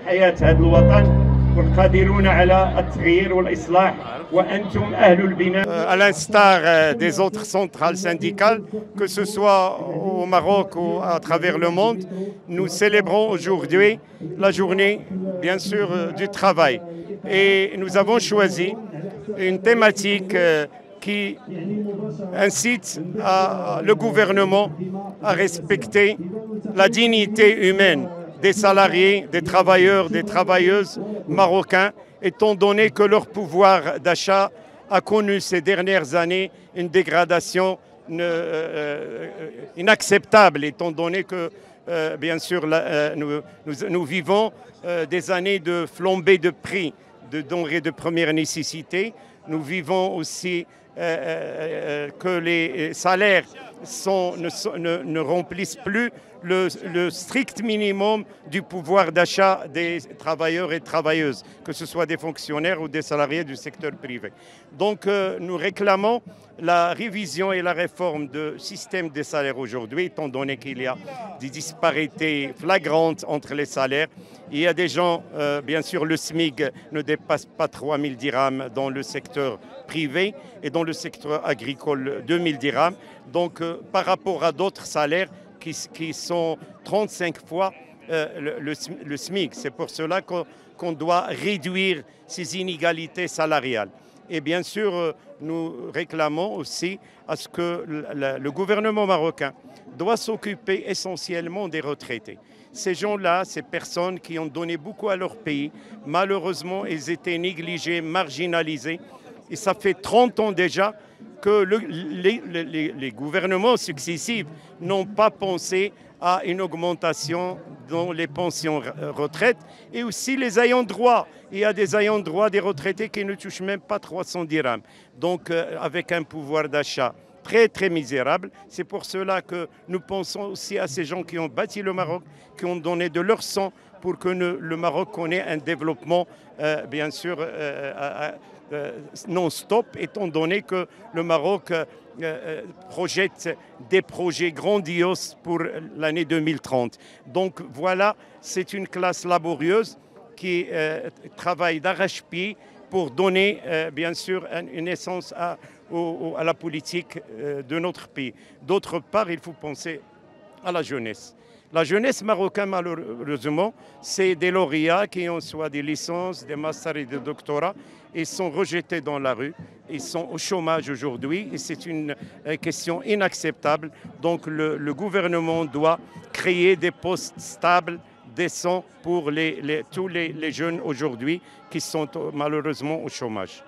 حياة هذا الوطن والقادرون على التغيير والإصلاح وأنتم أهل البناء. À l'instar des autres centrales syndicales, que ce soit au Maroc ou à travers le monde, nous célébrons aujourd'hui la journée, bien sûr, du travail. Et nous avons choisi une thématique qui incite le gouvernement à respecter la dignité humaine des salariés, des travailleurs, des travailleuses marocains, étant donné que leur pouvoir d'achat a connu ces dernières années une dégradation inacceptable, étant donné que, bien sûr, nous vivons des années de flambée de prix de denrées de première nécessité. Nous vivons aussi que les salaires ne remplissent plus le strict minimum du pouvoir d'achat des travailleurs et travailleuses, que ce soit des fonctionnaires ou des salariés du secteur privé. Donc nous réclamons la révision et la réforme du système des salaires aujourd'hui, étant donné qu'il y a des disparités flagrantes entre les salaires. Il y a des gens, bien sûr, le SMIC ne dépasse pas 3 000 dirhams dans le secteur privé et dans le secteur agricole 2 000 dirhams. Donc par rapport à d'autres salaires qui sont 35 fois le SMIC. C'est pour cela qu'on doit réduire ces inégalités salariales. Et bien sûr, nous réclamons aussi à ce que le gouvernement marocain doit s'occuper essentiellement des retraités. Ces gens-là, ces personnes qui ont donné beaucoup à leur pays, malheureusement, ils étaient négligés, marginalisés. Et ça fait 30 ans déjà que les gouvernements successifs n'ont pas pensé à une augmentation dans les pensions retraite et aussi les ayants droit. Il y a des ayants droit des retraités qui ne touchent même pas 300 dirhams. Donc avec un pouvoir d'achat très très misérable. C'est pour cela que nous pensons aussi à ces gens qui ont bâti le Maroc, qui ont donné de leur sang pour que le Maroc connaisse un développement, bien sûr, non-stop, étant donné que le Maroc projette des projets grandioses pour l'année 2030. Donc voilà, c'est une classe laborieuse qui travaille d'arrache-pied pour donner, bien sûr, une essence à la politique de notre pays. D'autre part, il faut penser à la jeunesse. La jeunesse marocaine, malheureusement, c'est des lauréats qui ont soit des licences, des masters et des doctorats. Ils sont rejetés dans la rue, ils sont au chômage aujourd'hui et c'est une question inacceptable. Donc le gouvernement doit créer des postes stables, décents pour tous les jeunes aujourd'hui qui sont malheureusement au chômage.